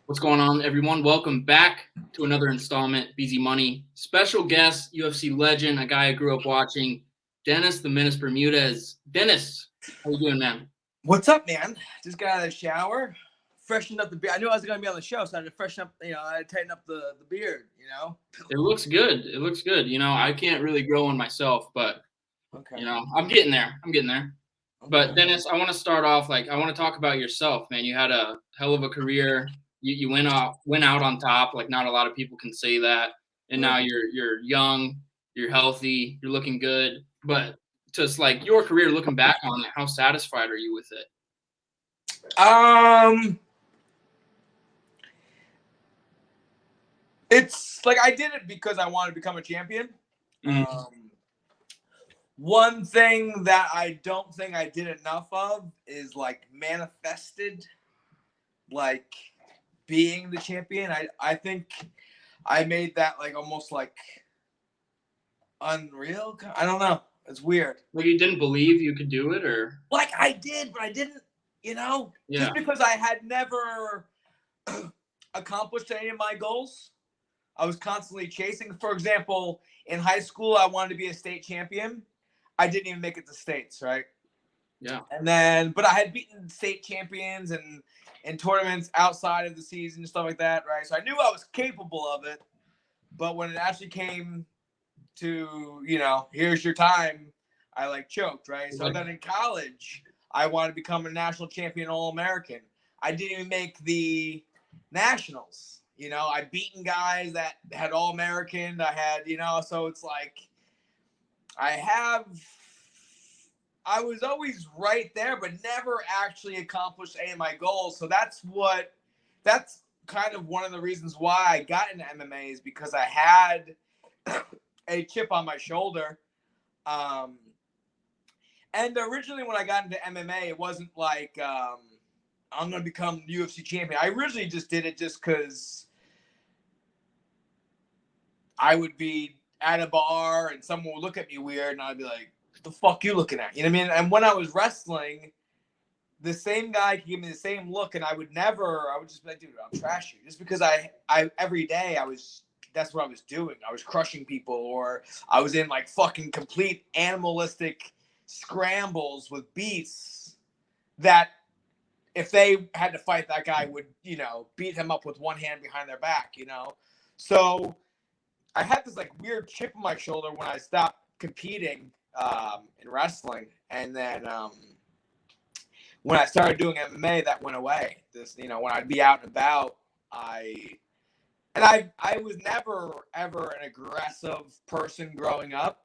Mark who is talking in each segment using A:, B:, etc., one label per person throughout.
A: What's going on, everyone? Welcome back to another installment, Beezy Money. Special guest, UFC legend, a guy I grew up watching, Dennis the Menace Bermudez. Dennis, how you doing, man?
B: What's up, man? Just got out of the shower, freshened up the beard. I knew I was going to be on the show, so I had to freshen up, I had to tighten up the beard.
A: It looks good. It looks good. I can't really grow one myself, but,
B: Okay.
A: I'm getting there. But,
B: Okay.
A: Dennis, I want to start off, I want to talk about yourself, man. You had a hell of a career. You went out on top. Not a lot of people can say that. And now you're young, you're healthy, you're looking good. But just your career, looking back on it, how satisfied are you with it?
B: It's like I did it because I wanted to become a champion. One thing that I don't think I did enough of is manifested being the champion. I think I made that almost unreal. I don't know. It's weird.
A: You didn't believe you could do it, or
B: I did, but I didn't.
A: Yeah.
B: Just because I had never accomplished any of my goals. I was constantly chasing. For example, in high school, I wanted to be a state champion. I didn't even make it to states, right?
A: Yeah.
B: But I had beaten state champions and in tournaments outside of the season and stuff like that, right? So I knew I was capable of it. But when it actually came to, here's your time, I choked, right? So then in college, I wanted to become a national champion All-American. I didn't even make the nationals. I beaten guys that had All-American. I had, so it's I was always right there, but never actually accomplished any of my goals. So that's kind of one of the reasons why I got into MMA is because I had a chip on my shoulder. And originally when I got into MMA, it wasn't I'm going to become UFC champion. I originally just did it just because I would be at a bar and someone would look at me weird and I'd be like, what the fuck you looking at? You know what I mean? And when I was wrestling, the same guy could give me the same look and I would just be like, dude, I'm trashy. Just because I every day that's what I was doing. I was crushing people, or I was in fucking complete animalistic scrambles with beasts that if they had to fight that guy would, beat him up with one hand behind their back, So I had this weird chip on my shoulder when I stopped competing in wrestling. And then when I started doing MMA, that went away. When I'd be out and about, I was never, ever an aggressive person growing up.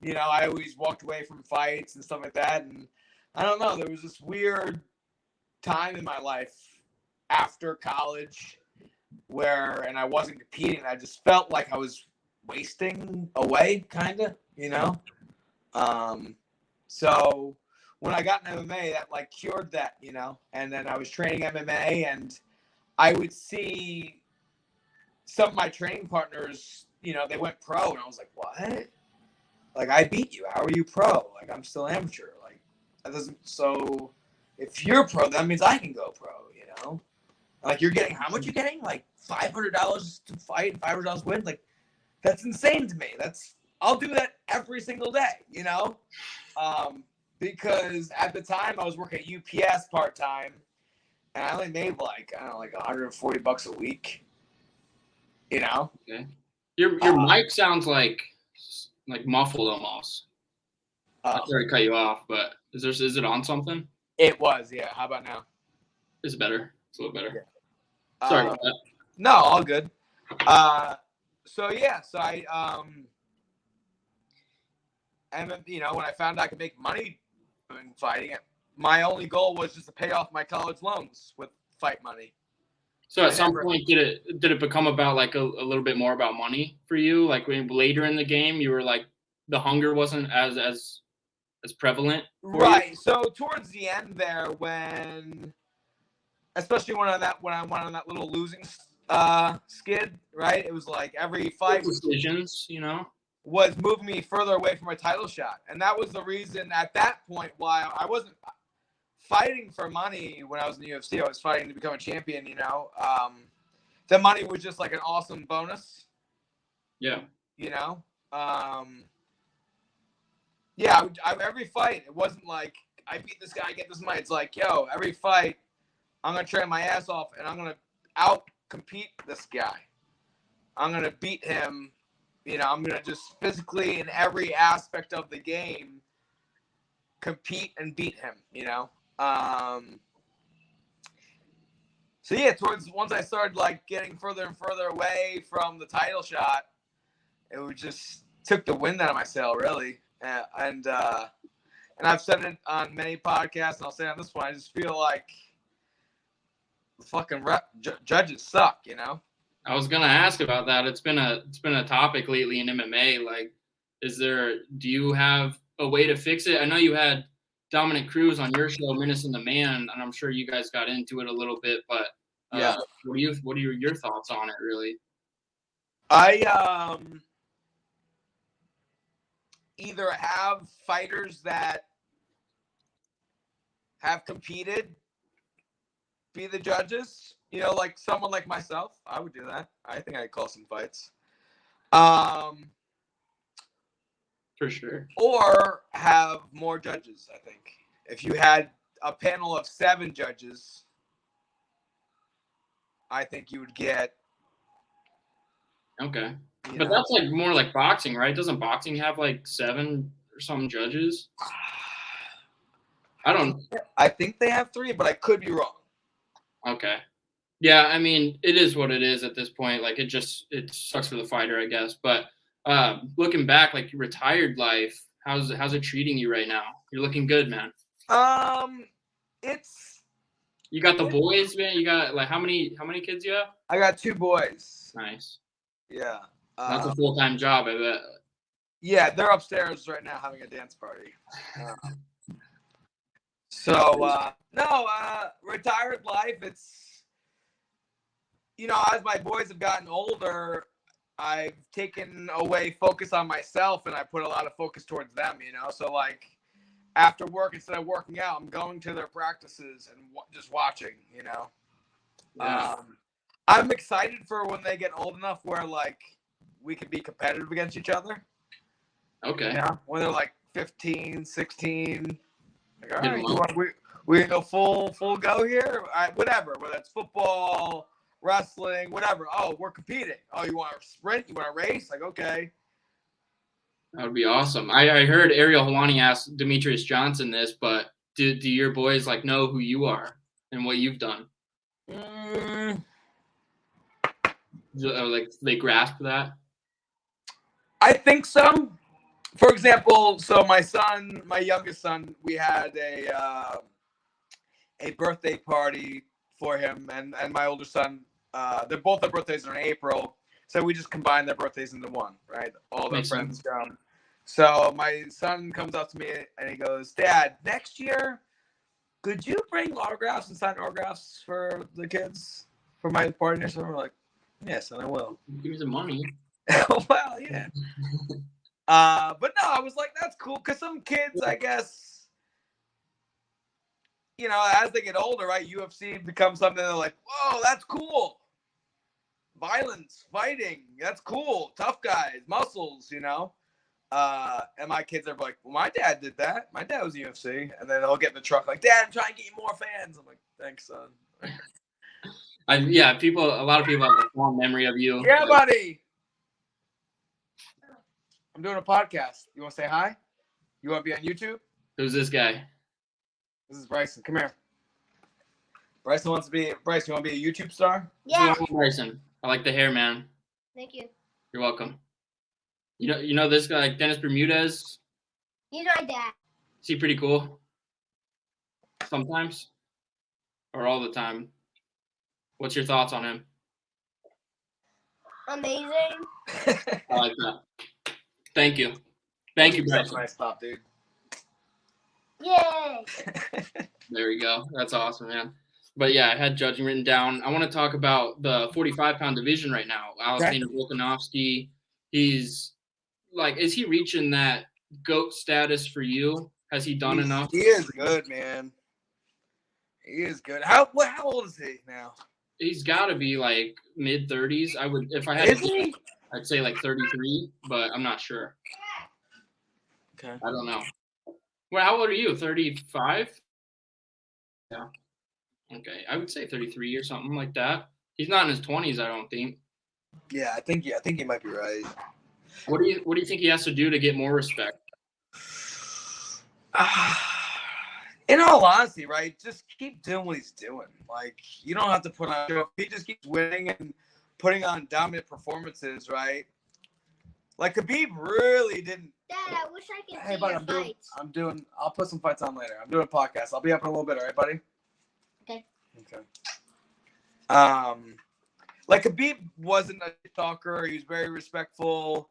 B: I always walked away from fights and stuff like that. And I don't know, there was this weird time in my life after college and I wasn't competing. I just felt like I was wasting away, kind of, So when I got in MMA, that cured that, and then I was training MMA and I would see some of my training partners, they went pro and I was like, what? I beat you. How are you pro? I'm still amateur. That doesn't, so if you're pro, that means I can go pro, you're getting, how much you getting? $500 to fight, $500 to win. That's insane to me. I'll do that every single day, because at the time I was working at UPS part-time and I only made $140 a week,
A: Okay. Your mic sounds like muffled almost. Sorry to cut you off, but is it on something?
B: It was, yeah. How about now?
A: It's better. It's a little better. Yeah. Sorry about that.
B: No, all good. So I and when I found I could make money doing fighting, my only goal was just to pay off my college loans with fight money.
A: So at some point, did it become about a little bit more about money for you? When later in the game, you were the hunger wasn't as prevalent,
B: right? So towards the end there, especially when I went on that little losing skid, right? It was every fight
A: decisions,
B: was moving me further away from my title shot, and that was the reason at that point why I wasn't fighting for money when I was in the UFC. I was fighting to become a champion, you know. The money was just like an awesome bonus.
A: Yeah.
B: You know? Yeah, every fight, it wasn't like, I beat this guy, I get this money. It's like, yo, every fight, I'm going to train my ass off, and I'm going to out-compete this guy. I'm going to beat him. You know, I'm going to just physically, in every aspect of the game, compete and beat him, you know? So, yeah, once I started, like, getting further and further away from the title shot, it would just took the wind out of my sail, really. And I've said it on many podcasts, and I'll say it on this one. I just feel like the fucking judges suck, you know.
A: I was gonna ask about that. It's been a topic lately in MMA. Like, do you have a way to fix it? I know you had Dominic Cruz on your show, Menace and the Man, and I'm sure you guys got into it a little bit. But
B: yeah,
A: what are your thoughts on it, really?
B: I either have fighters that have competed be the judges, you know, like someone like myself. I would do that. I think I'd call some fights.
A: For sure.
B: Or have more judges, I think. If you had a panel of 7 judges, I think you would get.
A: Okay. But that's like more like boxing, right? Doesn't boxing have like 7 or some judges?
B: I think they have 3, but I could be wrong.
A: Okay. Yeah, I mean, it is what it is at this point. Like, it sucks for the fighter, I guess. But looking back, like your retired life, how's it treating you right now? You're looking good, man.
B: You
A: got the boys, man. You got like how many kids you have?
B: I got 2 boys.
A: Nice.
B: Yeah.
A: That's a full-time job, I bet.
B: Yeah, they're upstairs right now having a dance party. Retired life, it's, you know, as my boys have gotten older, I've taken away focus on myself, and I put a lot of focus towards them, you know? So, like, after work, instead of working out, I'm going to their practices and just watching, you know?
A: Yeah.
B: I'm excited for when they get old enough where, like, we can be competitive against each other.
A: Okay.
B: You know? When they're, like, 15, 16. Like, all right, we can go full go here? Whatever, whether it's football, wrestling, whatever. Oh, we're competing. Oh, you want to sprint? You want to race? Like, okay.
A: That would be awesome. I heard Ariel Helwani ask Demetrius Johnson this, but do your boys like know who you are and what you've done? Like they grasp that?
B: I think so. For example, so my youngest son, we had a birthday party for him, and my older son, they're both their birthdays are in April, so we just combined their birthdays into one, right? All their friends come. So my son comes up to me and he goes, "Dad, next year, could you bring autographs and sign autographs for the kids for my party?" So we're like, "Yes, and I will."
A: Give me some money.
B: Well, yeah. But no, I was like, that's cool, because some kids, I guess, you know, as they get older, right, UFC becomes something they're like, whoa, that's cool. Violence, fighting, that's cool. Tough guys, muscles, you know. And my kids are like, well, my dad did that. My dad was UFC. And then they'll get in the truck like, Dad, I'm trying to get you more fans. I'm like, thanks, son.
A: A lot of people have a fond memory of you.
B: Yeah, buddy. I'm doing a podcast. You want to say hi? You want to be on YouTube?
A: Who's this guy?
B: This is Bryson. Come here. Bryson, you want to be a YouTube star?
C: Yeah.
A: Bryson. I like the hair, man.
C: Thank you.
A: You're welcome. You know this guy, like Dennis Bermudez?
C: He's my dad.
A: Is he pretty cool? Sometimes? Or all the time? What's your thoughts on him?
C: Amazing.
A: I like that. Thank you. Thank you, Bryson.
B: Nice top, dude.
C: Yay.
A: There we go. That's awesome, man. But yeah, I had judging written down. I want to talk about the 45-pound division right now. Alexander Volkanovski. He's like, is he reaching that GOAT status for you? Has he done enough?
B: He is good, man. He is good. How old is he now?
A: He's got to be like mid-30s. I would, if I had
B: Is
A: to,
B: he?
A: I'd say like 33, but I'm not sure.
B: Okay.
A: I don't know. Well, how old are you? 35? Yeah. Okay, I would say 33 or something like that. He's not in his 20s, I don't think.
B: Yeah, I think you might be right.
A: What do you think he has to do to get more respect?
B: In all honesty, right? Just keep doing what he's doing. Like, you don't have to put on. If he just keeps winning and putting on dominant performances, right? Like Khabib really didn't.
C: Dad, I wish I could
B: Hey,
C: see
B: buddy,
C: your fights.
B: I'll put some fights on later. I'm doing a podcast. I'll be up in a little bit, all right, buddy?
C: Okay.
B: Like Khabib wasn't a talker. He was very respectful.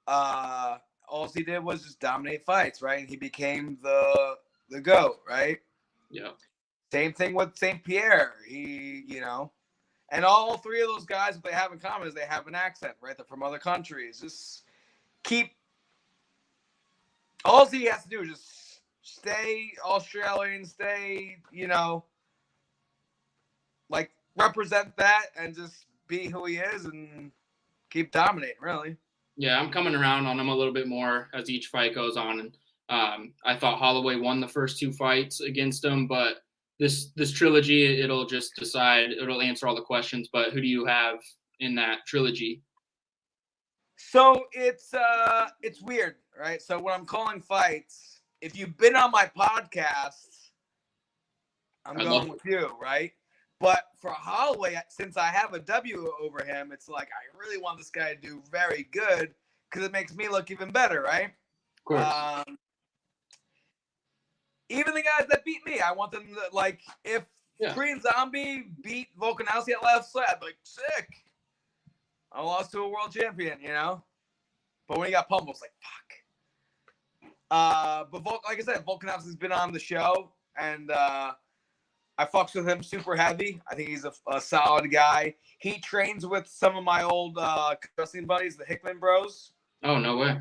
B: All he did was just dominate fights, right? And he became the GOAT, right?
A: Yeah.
B: Same thing with St. Pierre. He, and all three of those guys, what they have in common is they have an accent, right? They're from other countries. Just all he has to do is just stay Australian, stay, like represent that and just be who he is and keep dominating, really.
A: Yeah, I'm coming around on him a little bit more as each fight goes on. And I thought Holloway won the first 2 fights against him, but this trilogy, it'll answer all the questions. But who do you have in that trilogy?
B: So it's weird, right? So when I'm calling fights, if you've been on my podcast, I'm going with you, right? But for Holloway, since I have a W over him, it's like I really want this guy to do very good because it makes me look even better, right?
A: Of course.
B: Even the guys that beat me, I want them to, like, if Korean Zombie beat Volkanovski at last fight, I'd be like, sick. I lost to a world champion, But when he got pummeled, I was like, fuck. But like I said, Volkanovski's been on the show, and I fucks with him super heavy. I think he's a solid guy. He trains with some of my old wrestling buddies, the Hickman Bros.
A: Oh, no way.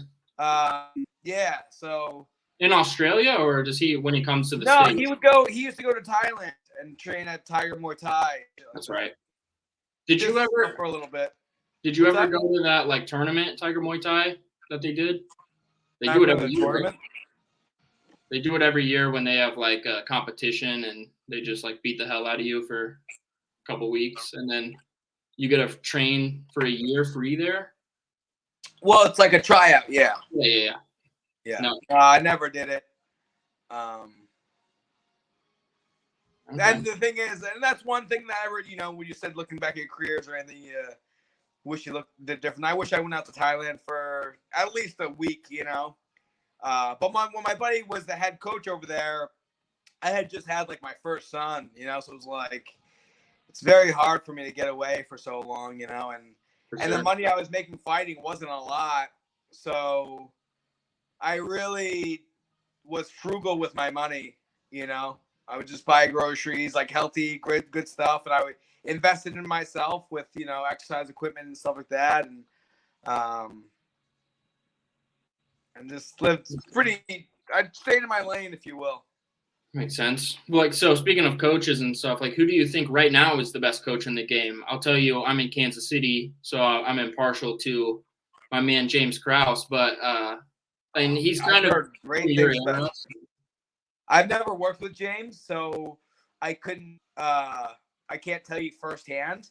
B: Yeah, so.
A: In Australia, or does he, when he comes to the
B: No,
A: States?
B: he used to go to Thailand and train at Tiger Muay Thai.
A: That's right. Did you ever,
B: for a little bit.
A: Did you ever go to that like tournament, Tiger Muay Thai, that they did? They do it every year. Right? They do it every year when they have like a competition and they just like beat the hell out of you for a couple weeks, and then you get to train for a year free there.
B: Well, it's like a tryout, yeah.
A: Yeah. No.
B: I never did it.
A: Okay.
B: And the thing is, and that's one thing that I heard, when you said looking back at your careers or anything, you wish you looked different. I wish I went out to Thailand for at least a week, But when my buddy was the head coach over there, I had just had like my first son, so it was like, it's very hard for me to get away for so long, and the money I was making fighting wasn't a lot. So I really was frugal with my money, I would just buy groceries, like healthy, good stuff. And I would invest it in myself with, exercise equipment and stuff like that. And just lived I stayed in my lane, if you will.
A: Makes sense. Like, so speaking of coaches and stuff, like who do you think right now is the best coach in the game? I'll tell you, I'm in Kansas City, so I'm impartial to my man, James Krause, but, and he's kind of
B: great things about. I've never worked with James, so I couldn't. I can't tell you firsthand.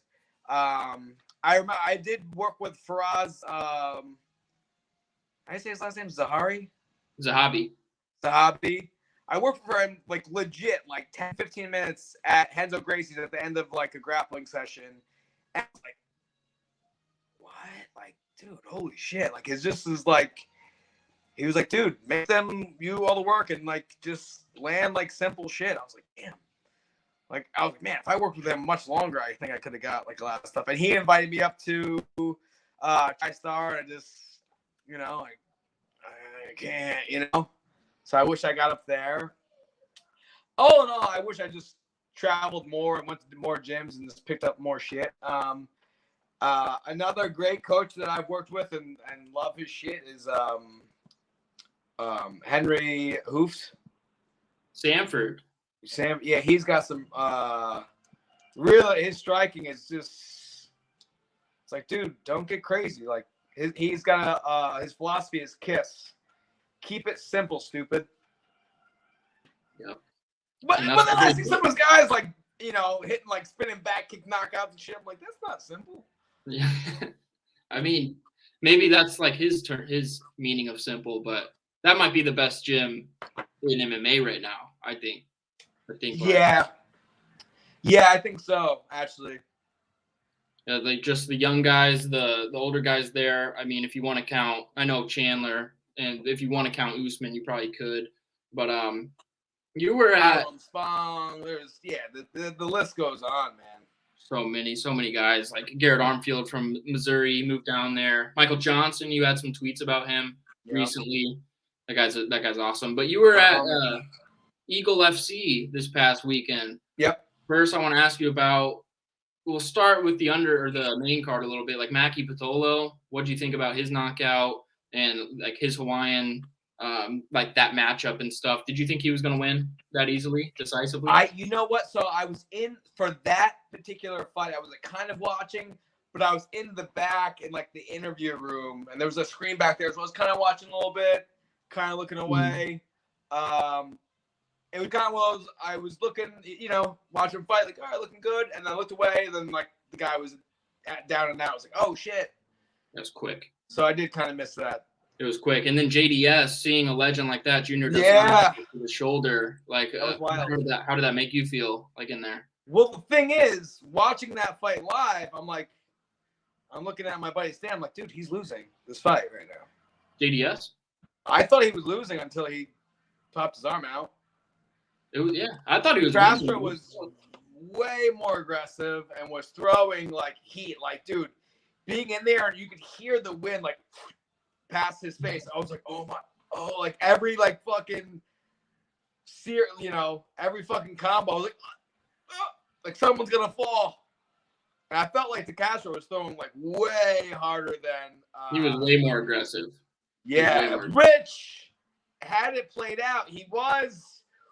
B: I remember I did work with Faraz. I say his last name Zahabi. I worked for him like legit, like 10, 15 minutes at Henzo Gracie's at the end of like a grappling session. And I was like, what? Like, dude, holy shit! Like, it's just is like. He was like, dude, make them do all the work and like just land like simple shit. I was like, damn. Like, I was like, man, if I worked with him much longer, I think I could have got like a lot of stuff. And he invited me up to TriStar, and I just, like, I can't, So I wish I got up there. All in all, I wish I just traveled more and went to more gyms and just picked up more shit. Another great coach that I've worked with and love his shit is Henry Hoofs.
A: Sanford.
B: Sam, yeah, he's got some really his striking is just it's like, dude, don't get crazy. Like he's got his philosophy is kiss. Keep it simple, stupid.
A: Yep.
B: But then I see some of those guys like, you know, hitting like spinning back kick knockouts and shit. I'm like, that's not simple.
A: Yeah. I mean, maybe that's like his meaning of simple, but that might be the best gym in MMA right now, I think.
B: Yeah. Yeah, I think so, actually.
A: Yeah, like just the young guys, the older guys there. I mean, if you want to count, I know Chandler, and if you want to count Usman, you probably could. But you were at
B: Spong. There's the list goes on, man.
A: So many guys like Garrett Armfield from Missouri moved down there. Michael Johnson, you had some tweets about him recently. That guy's awesome. But you were at Eagle FC this past weekend.
B: Yep.
A: First, I want to ask you about. We'll start with the main card a little bit. Like Maki Pitolo, what do you think about his knockout and like his Hawaiian, like that matchup and stuff? Did you think he was going to win that easily, decisively?
B: You know what? So I was in for that particular fight. I was like kind of watching, but I was in the back in like the interview room, and there was a screen back there, so I was kind of watching a little bit, kind of looking away. It was kind of well, I was looking, you know, watching him fight, like, all right, looking good, and I looked away, and then like the guy was down and out. I was like, oh shit,
A: that's quick.
B: So I did kind of miss that.
A: It was quick, and then JDS, seeing a legend like that, Junior, to the shoulder, like, how did that make you feel, like in there?
B: Well, the thing is, watching that fight live, I'm looking at my buddy Stan. I'm like, dude, he's losing this fight right now.
A: JDS?
B: I thought he was losing until he popped his arm out.
A: I thought he was.
B: Castro was way more aggressive and was throwing like heat. Like, dude, being in there and you could hear the wind like past his face. I was like, like every like fucking you know, every fucking combo. I was like someone's gonna fall. And I felt like Castro was throwing like way harder than.
A: He was way more aggressive.
B: Yeah, Rich had it played out. He was.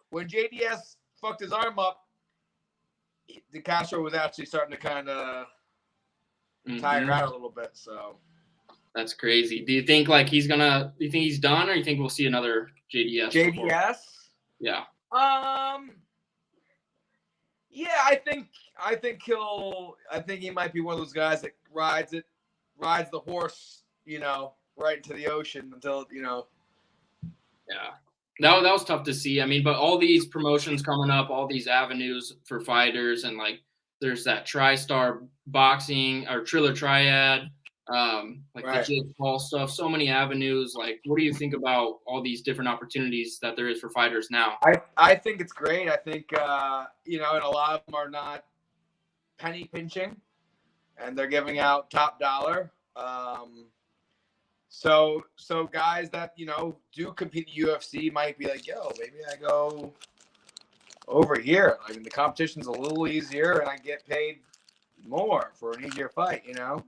B: When JDS fucked his arm up, Castro was actually starting to kind of tire out a little bit. So
A: that's crazy. Do you think like do you think he's done, or you think we'll see another JDS?
B: JDS?
A: Before? Yeah.
B: Yeah, I think he might be one of those guys that rides the horse, you know, right into the ocean until, you know.
A: Yeah. That was tough to see. I mean, but all these promotions coming up, all these avenues for fighters, and like there's that TriStar boxing or Triller Triad, the Jake Paul stuff. So many avenues. Like, what do you think about all these different opportunities that there is for fighters now?
B: I think it's great. I think you know, and a lot of them are not penny pinching, and they're giving out top dollar. So guys that, you know, do compete in the UFC might be like, yo, maybe I go over here. I mean, the competition's a little easier and I get paid more for an easier fight, you know?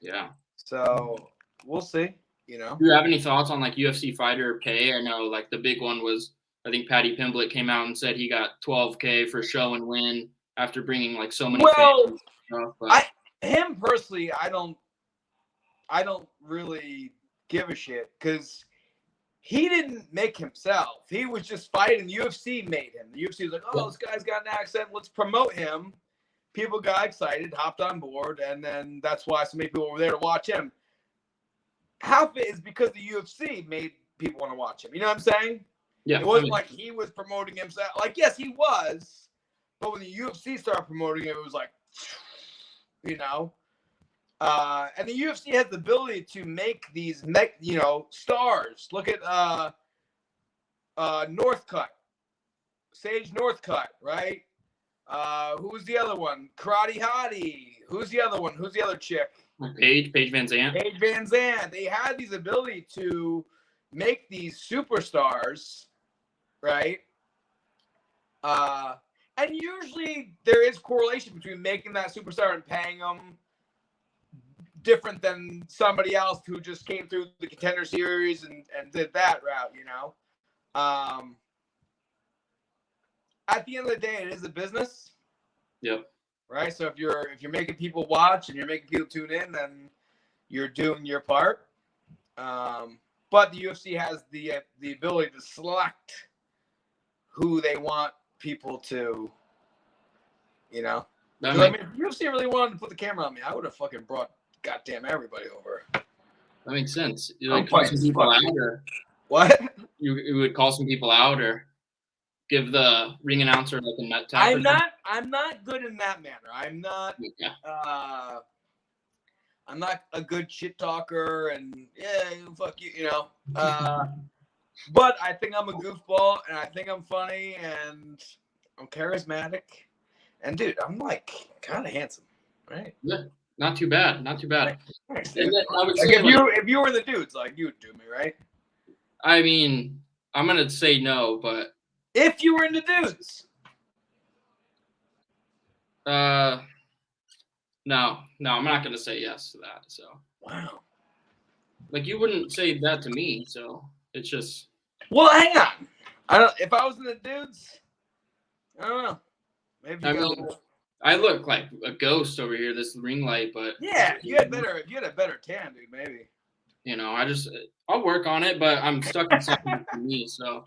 A: Yeah.
B: So we'll see, you know?
A: Do you have any thoughts on like UFC fighter pay? I know like the big one was, I think Paddy Pimblett came out and said he got $12K for show and win after bringing like so many fans and stuff, but...
B: him personally, I don't really give a shit because he didn't make himself. He was just fighting. The UFC made him. The UFC was like, oh, this guy's got an accent. Let's promote him. People got excited, hopped on board, and then that's why so many people were there to watch him. Half of it is because the UFC made people want to watch him. You know what I'm saying?
A: Yeah.
B: It wasn't like he was promoting himself. Like, yes, he was. But when the UFC started promoting it, it was like, you know. And the UFC has the ability to make these, you know, stars. Look at Northcutt, Sage Northcutt, right? Who's the other one? Karate Hottie. Who's the other one? Who's the other chick?
A: Paige Van Zandt.
B: Paige Van Zandt. They had these ability to make these superstars, right? And usually there is correlation between making that superstar and paying them. Different than somebody else who just came through the Contender Series and did that route, you know. I at the end of the day, it is a business.
A: Yep.
B: Right. So if you're making people watch and you're making people tune in, then you're doing your part. But the UFC has the ability to select who they want people to, you know.
A: That
B: I
A: makes,
B: mean, if UFC really wanted to put the camera on me, I would have fucking brought goddamn everybody over.
A: that makes sense. You
B: I'm
A: like call
B: fighting
A: some people
B: fucking-
A: out, or
B: What?
A: you would call some people out, or give the ring announcer like a nut tap.
B: I'm not good in that manner. I'm not.
A: Yeah.
B: I'm not a good shit talker, and yeah, fuck you, you know. But I think I'm a goofball, and I think I'm funny, and I'm charismatic, and dude, I'm like kind of handsome, right?
A: Yeah. Not too bad. Not too bad.
B: Thanks,
A: And
B: dude.
A: then I would
B: Like
A: say,
B: if you were the dudes, like you would do me, right?
A: I mean, I'm gonna say no, but
B: If you were into dudes,
A: no, I'm not gonna say yes to that. So,
B: wow.
A: like, you wouldn't say that to me, so it's just.
B: Well, hang on. I don't. If I was into dudes, I don't know. Maybe.
A: I mean, I look like a ghost over here, this ring light, but
B: yeah, if you had a better tan, dude, maybe.
A: you know, I'll work on it, but I'm stuck in something for me. So,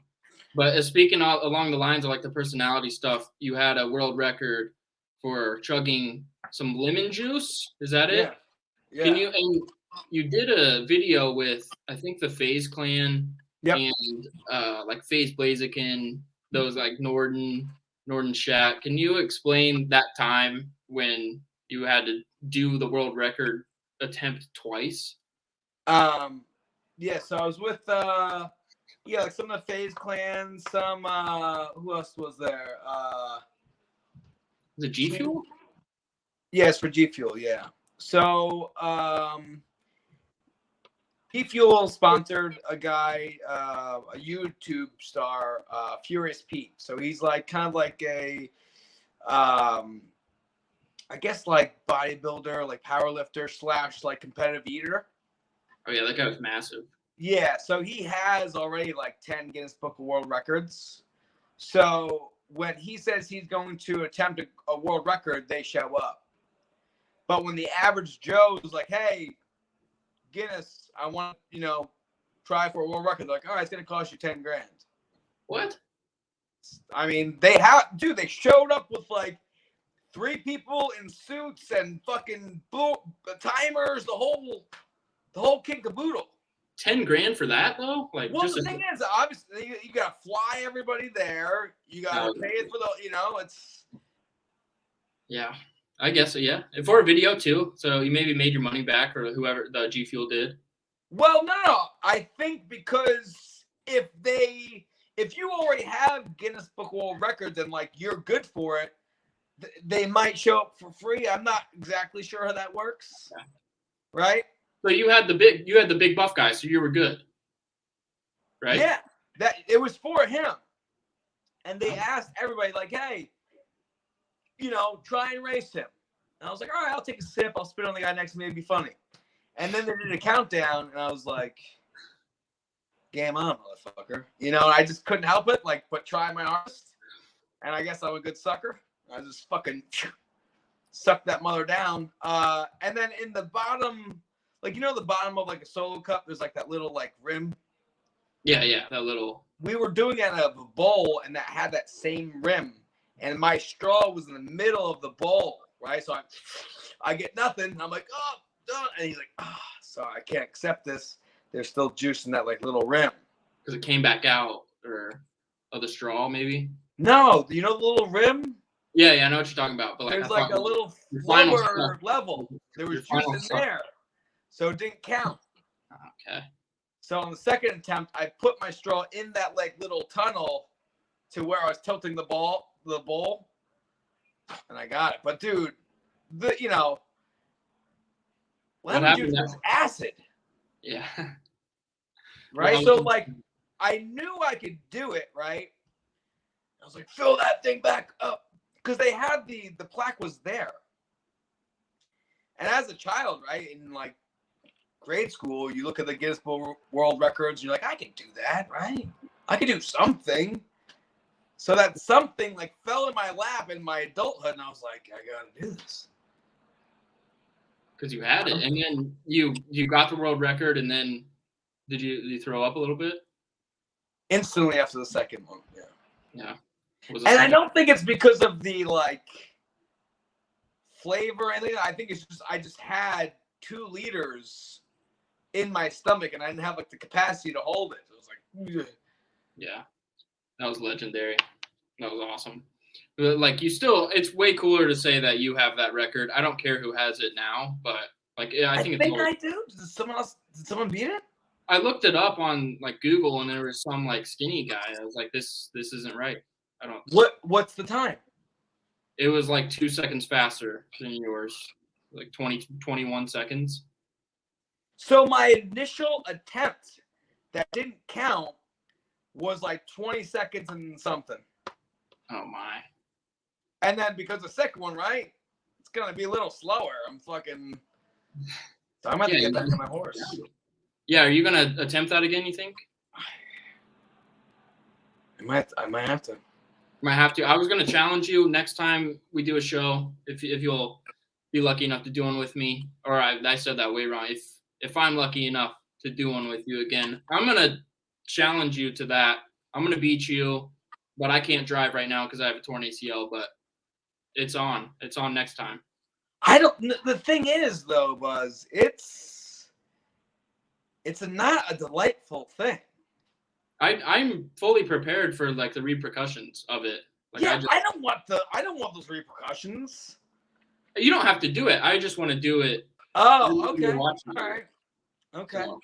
A: but speaking along the lines of like the personality stuff, you had a world record for chugging some lemon juice. Is that it?
B: Yeah.
A: Can you did a video with, I think, the FaZe Clan and like FaZe Blaziken, those like Norden Shat. Can you explain that time when you had to do the world record attempt twice?
B: Yeah, so I was with like some of the FaZe Clan, some who else was there?
A: The G Fuel?
B: Yes, for G Fuel, yeah. So G Fuel sponsored a guy, a YouTube star, Furious Pete. So he's like kind of like a I guess like bodybuilder, like powerlifter / like competitive eater.
A: Oh yeah, that guy was massive.
B: Yeah, so he has already like 10 Guinness Book of World Records. So when he says he's going to attempt a world record, they show up. But when the average Joe is like, hey, Guinness, I want to, try for a world record, they're like, all right, it's going to cost you 10 grand.
A: What?
B: I mean, they showed up with like 3 people in suits and fucking timers, the whole king caboodle.
A: 10 grand for that though? Like,
B: well, the thing is, obviously, you gotta fly everybody there. You gotta pay it for it's.
A: Yeah, I guess so. Yeah, and for a video too. So you maybe made your money back, or whoever the G Fuel did.
B: Well, no. I think because if you already have Guinness Book of World Records and like you're good for it, they might show up for free. I'm not exactly sure how that works.
A: Yeah.
B: Right.
A: So you had the big buff guy, so you were good, right?
B: Yeah, that it was for him, and they asked everybody like, "Hey, try and race him." And I was like, "All right, I'll take a sip. I'll spit on the guy next to me. It'd be funny." And then they did a countdown, and I was like, "Game on, motherfucker!" And I just couldn't help it, but try my hardest. And I guess I'm a good sucker. I just fucking sucked that mother down. And then in the bottom. Like, the bottom of like a solo cup, there's like that little like rim.
A: Yeah, that little.
B: We were doing it out of a bowl, and that had that same rim, and my straw was in the middle of the bowl, right? So I get nothing. I'm like, oh, and he's like, so I can't accept this. There's still juice in that like little rim.
A: Because it came back out, of the straw, maybe.
B: No, the little rim.
A: Yeah, I know what you're talking about. But
B: there's like a little lower level. There was juice in
A: stuff.
B: there. So it didn't count.
A: Okay.
B: So on the second attempt, I put my straw in that like little tunnel to where I was tilting the bowl, and I got it. But dude, lemon juice was acid.
A: Yeah.
B: Right. So like, I knew I could do it. Right. I was like, fill that thing back up, because they had the plaque was there. And as a child, right, in like grade school, you look at the Guinness Book World Records, you're like, I can do that, right? I can do something. So that something like fell in my lap in my adulthood, and I was like, I gotta do this.
A: Because you had it, and then you got the world record, and then did you throw up a little bit?
B: Instantly after the second one, yeah.
A: Yeah.
B: And I don't think it's because of the like flavor or anything. I think it's just I just had 2 liters in my stomach, and I didn't have like the capacity to hold it. So it was like, ugh.
A: Yeah, that was legendary. That was awesome. But like it's way cooler to say that you have that record. I don't care who has it now, but like I think it's.
B: I do. Did someone beat it?
A: I looked it up on like Google, and there was some like skinny guy. I was like, this isn't right. I don't.
B: What's the time?
A: It was like 2 seconds faster than yours, like 21 seconds.
B: So my initial attempt that didn't count was like 20 seconds and something.
A: Oh my.
B: And then because the second one, right, it's gonna be a little slower. I'm fucking. So I'm gonna get back on my horse.
A: Yeah, are you gonna attempt that again? You think?
B: I might have to.
A: Might have to. I was gonna challenge you next time we do a show. If you'll be lucky enough to do one with me, or I said that way wrong. If I'm lucky enough to do one with you again, I'm gonna challenge you to that. I'm gonna beat you, but I can't drive right now because I have a torn ACL. But it's on. It's on next time.
B: I don't. The thing is, though, Buzz, it's not a delightful thing.
A: I'm fully prepared for like the repercussions of it. Like,
B: yeah, I don't want those repercussions.
A: You don't have to do it. I just want to do it.
B: Oh, okay. All right. Okay.
A: So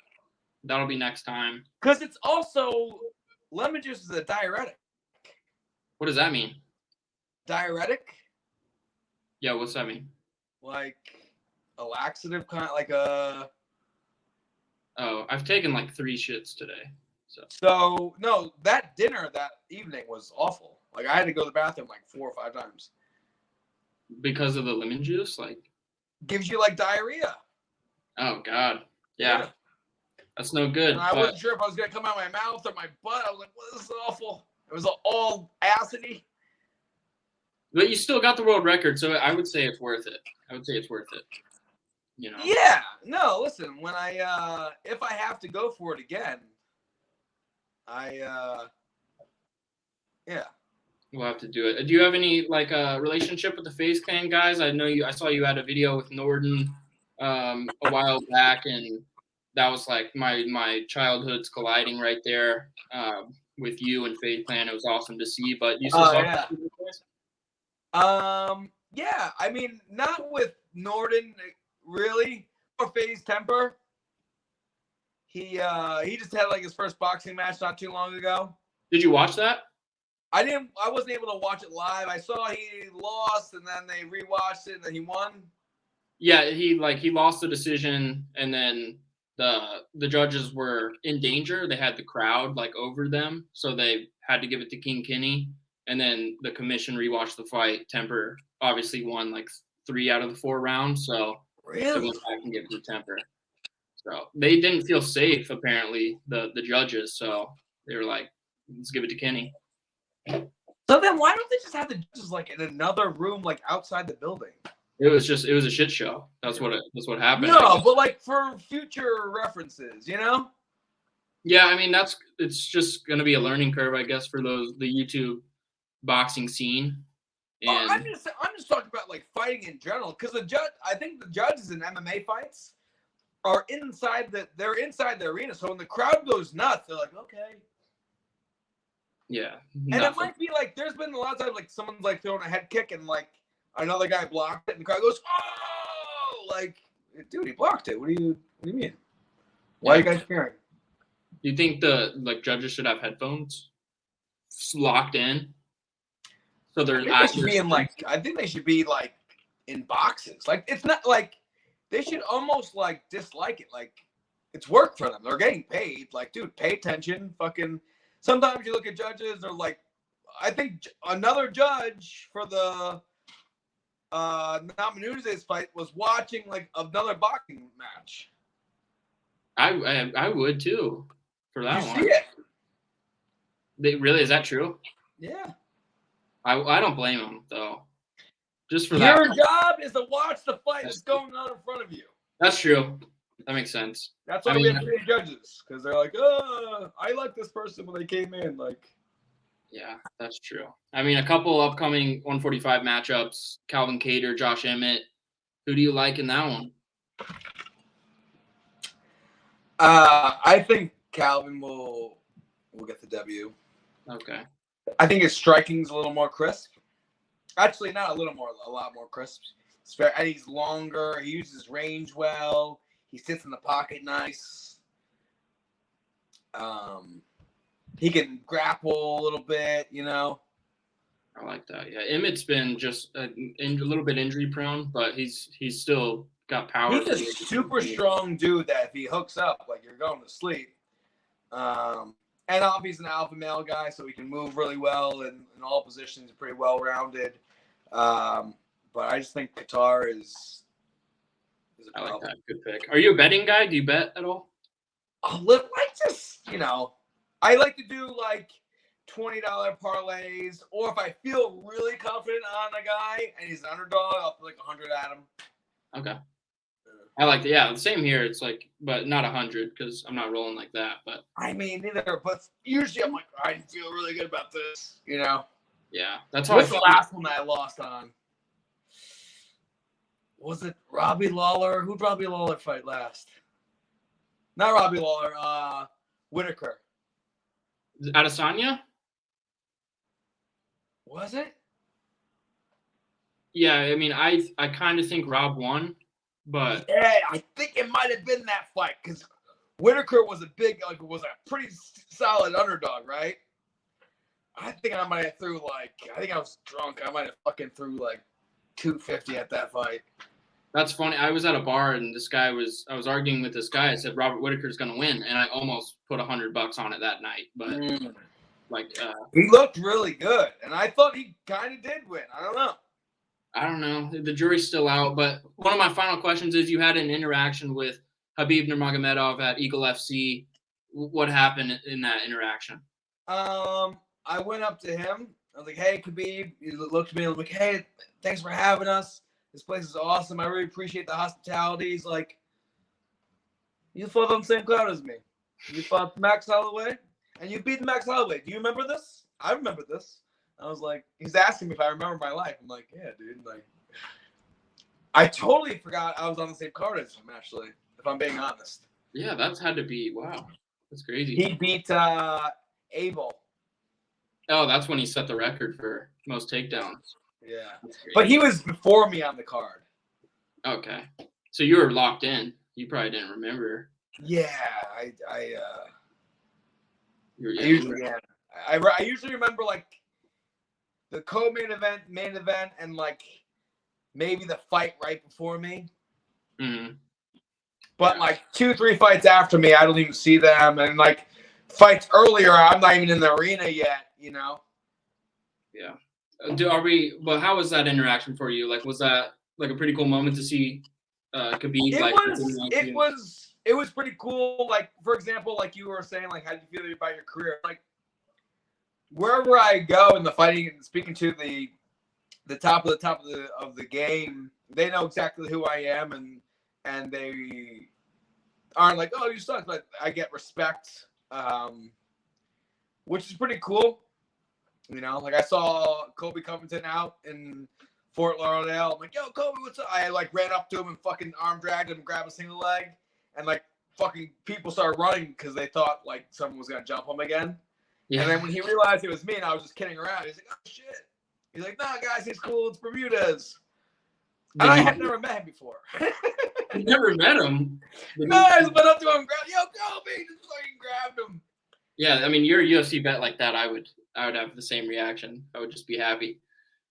A: that'll be next time.
B: Because it's also lemon juice is a diuretic.
A: What does that mean?
B: Diuretic?
A: Yeah, what's that mean?
B: Like a laxative, kind of like a.
A: Oh, I've taken like 3 shits today.
B: So no, that dinner that evening was awful. Like I had to go to the bathroom like 4 or 5 times.
A: Because of the lemon juice, like
B: gives you like diarrhea.
A: Oh God, yeah. That's no good.
B: And I wasn't sure if I was gonna come out of my mouth or my butt. I was like, "Well, this is awful." It was all acidy.
A: But you still got the world record, so I would say it's worth it. You know.
B: Yeah. No, listen. When if I have to go for it again, yeah.
A: We'll have to do it. Do you have any like relationship with the FaZe Clan guys? I saw you had a video with Norden a while back, and that was like my childhood's colliding right there with you and FaZe Clan. It was awesome to see. But you still talk to these guys?
B: Yeah. I mean, not with Norden really, or FaZe Temper. He just had like his first boxing match not too long ago.
A: Did you watch that?
B: I wasn't able to watch it live. I saw he lost, and then they rewatched it, and then he won.
A: Yeah, he lost the decision, and then the judges were in danger. They had the crowd like over them, so they had to give it to King Kenny. And then the commission rewatched the fight. Temper obviously won like 3 out of the 4 rounds, so they went back and gave it to Temper. So they didn't feel safe, apparently, the judges. So they were like, let's give it to Kenny.
B: So then why don't they just have the judges like in another room, like outside the building?
A: It was a shit show. That's what happened.
B: No, but like for future references, you know?
A: Yeah, I mean it's just gonna be a learning curve, I guess, for the YouTube boxing scene. And
B: I'm just talking about like fighting in general, because I think the judges in MMA fights are inside the arena. So when the crowd goes nuts, they're like, okay.
A: Yeah.
B: And it might be like there's been a lot of times like someone's like throwing a head kick and like another guy blocked it and the crowd goes, oh, like, dude, he blocked it. What do you mean? Why are you guys cheering?
A: Do you think the like judges should have headphones locked in? So they're
B: I think they should be like in boxes. Like it's not like they should almost like dislike it. Like it's work for them. They're getting paid. Like, dude, pay attention. Fucking sometimes you look at judges, they're like, I think another judge for the Bermudez fight was watching like another boxing match.
A: I would too for that one.
B: See it?
A: Is that true?
B: Yeah.
A: I don't blame him though. Just for
B: Your
A: that.
B: job is to watch the fight that's going on in front of you.
A: That's true. That makes sense.
B: That's why we have 3 judges, because they're like, I like this person when they came in. Like,
A: yeah, that's true. I mean, a couple upcoming 145 matchups: Calvin Kattar, Josh Emmett. Who do you like in that one?
B: I think Calvin will get the W.
A: Okay.
B: I think his striking's a little more crisp. Actually, not a little more, a lot more crisp. And he's longer. He uses range well. He sits in the pocket nice. He can grapple a little bit, you know.
A: I like that. Yeah, Emmett's been just a little bit injury prone, but he's still got power.
B: He's a super strong dude that if he hooks up, like you're going to sleep. And obviously he's an alpha male guy, so he can move really well in all positions, pretty well rounded. But I just think Qatar is
A: I like that. Good pick. Are you a betting guy? Do you bet at all?
B: I just, I like to do like $20 parlays, or if I feel really confident on a guy and he's an underdog, I'll put like 100 at him.
A: Okay. I like that. Yeah, the same here. It's like, but not 100 because I'm not rolling like that. But
B: I mean, neither. But usually I'm like, I feel really good about this,
A: Yeah, that's how.
B: What's the last one that I lost on? Was it Robbie Lawler? Who'd Robbie Lawler fight last? Not Robbie Lawler. Whitaker.
A: Adesanya?
B: Was it?
A: Yeah, I mean, I kind of think Rob won, but
B: yeah, I think it might have been that fight because Whitaker was a pretty solid underdog, right? I think I might have I think I was drunk. I might have fucking threw like 250 at that fight.
A: That's funny. I was at a bar and I was arguing with this guy. I said Robert Whitaker's going to win, and I almost put $100 on it that night. But
B: he looked really good, and I thought he kind of did win. I don't know.
A: The jury's still out. But one of my final questions is: you had an interaction with Khabib Nurmagomedov at Eagle FC. What happened in that interaction?
B: I went up to him. I was like, "Hey, Khabib." He looked at me and was like, "Hey, thanks for having us. This place is awesome. I really appreciate the hospitality." He's like, "You fought on the same cloud as me. You fought Max Holloway, and you beat Max Holloway. Do you remember this?" I remember this. I was like, he's asking me if I remember my life. I'm like, yeah, dude. Like, I totally forgot I was on the same card as him, actually, if I'm being honest.
A: Yeah, that's had to be, wow. That's crazy.
B: He beat Abel.
A: Oh, that's when he set the record for most takedowns.
B: Yeah. But he was before me on the card.
A: Okay. So you were locked in. You probably didn't remember.
B: Yeah. I usually remember, like, the co-main event, main event, and, like, maybe the fight right before me.
A: Mm-hmm.
B: But, like, 2-3 fights after me, I don't even see them. And, like, fights earlier, I'm not even in the arena yet, you know?
A: Yeah. But how was that interaction for you? Like, was that, like, a pretty cool moment to see Khabib?
B: It was pretty cool. Like, for example, like you were saying, like, how do you feel about your career? Like, wherever I go in the fighting and speaking to the top of the game, they know exactly who I am, and they aren't like, "Oh, you suck," but I get respect, which is pretty cool. You know, like I saw Kobe Covington out in Fort Lauderdale. I'm like, "Yo, Kobe, what's up?" I like ran up to him and fucking arm dragged him and grabbed a single leg, and like fucking people started running because they thought like someone was gonna jump him again. Yeah. And then when he realized it was me and I was just kidding around, he's like, "Oh shit!" He's like, "Nah, guys, he's cool. It's Bermudez." And I had never met him before.
A: You never met him?
B: No, I just went up to him and grabbed, "Yo, Kobe!" Just fucking grabbed him.
A: Yeah, I mean, you're a UFC vet like that. I would have the same reaction. I would just be happy.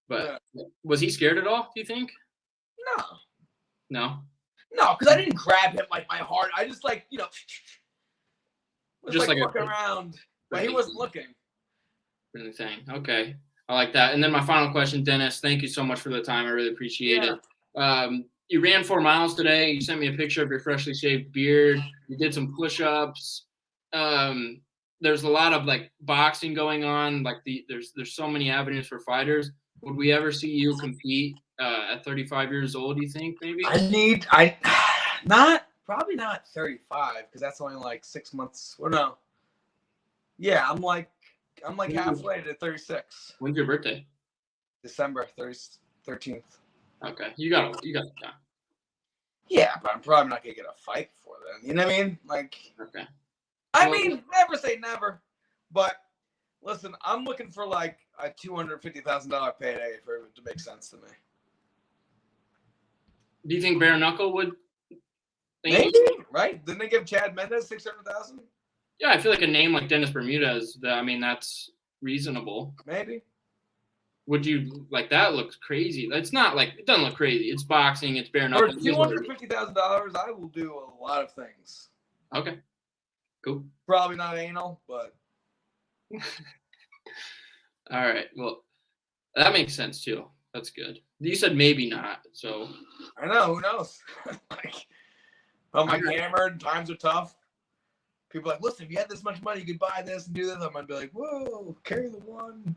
A: But Was he scared at all, do you think? No,
B: because I didn't grab him like my heart. I just like, was just like looking around. But he wasn't looking.
A: Really thing. Okay. I like that. And then my final question, Dennis, thank you so much for the time. I really appreciate it. You ran 4 miles today. You sent me a picture of your freshly shaved beard. You did some push-ups. there's a lot of like boxing going on. Like there's so many avenues for fighters. Would we ever see you compete at 35 years old? Do you think maybe?
B: Probably not 35 because that's only like 6 months. Or no. Yeah, I'm like halfway to 36.
A: When's your birthday?
B: December 13th.
A: Okay, you got time.
B: Yeah, but I'm probably not gonna get a fight before then. You know what I mean? Like,
A: okay.
B: I mean, never say never. But listen, I'm looking for like a $250,000 payday for it to make sense to me.
A: Do you think bare knuckle would?
B: Maybe, right? Didn't they give Chad Mendes $600,000?
A: Yeah, I feel like a name like Dennis Bermudez. That's reasonable.
B: Maybe.
A: Would you like that? Looks crazy. It's not like it doesn't look crazy. It's boxing. It's bare
B: For
A: knuckle.
B: $250,000, I will do a lot of things.
A: Okay, cool.
B: Probably not anal, but.
A: All right. Well, that makes sense too. That's good. You said maybe not. So.
B: I know. Who knows? Like, I'm like hammered. Times are tough. People are like, listen, if you had this much money, you could buy this and do this. I might be like, whoa, carry the one.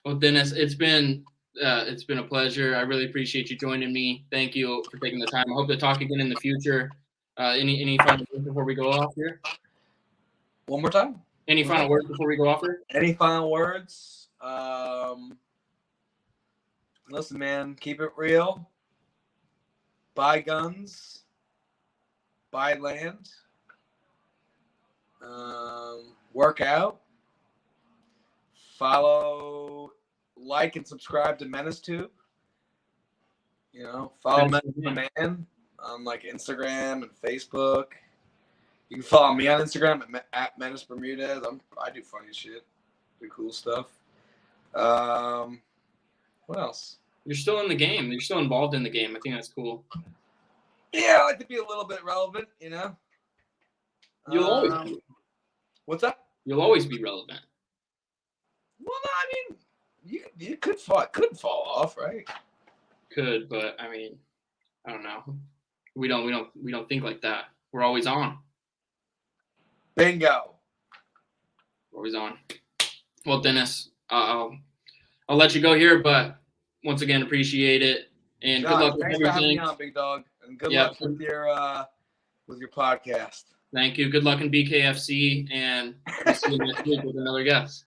A: Well, Dennis, it's been a pleasure. I really appreciate you joining me. Thank you for taking the time. I hope to talk again in the future. Any final words before we go off here?
B: One more time.
A: Any final words before we go off here?
B: Any final words? Listen, man, keep it real. Buy guns. Buy land. Work out. Follow, like, and subscribe to Menace Tube. You know, follow Menace the Man on like Instagram and Facebook. You can follow me on Instagram at Menace Bermudez. I do funny shit, do cool stuff. What else?
A: You're still in the game. You're still involved in the game. I think that's cool.
B: Yeah, I like to be a little bit relevant, you know.
A: You'll always be.
B: What's up?
A: You'll always be relevant.
B: Well, I mean, you could fall off, right?
A: Could, but I mean, I don't know. We don't think like that. We're always on.
B: Bingo.
A: Always on. Well, Dennis, I'll let you go here, but once again, appreciate it and
B: Josh,
A: good luck with
B: thanks for having me
A: everything.
B: on, big dog, and good luck with your podcast.
A: Thank you. Good luck in BKFC, and we'll see you next week with another guest.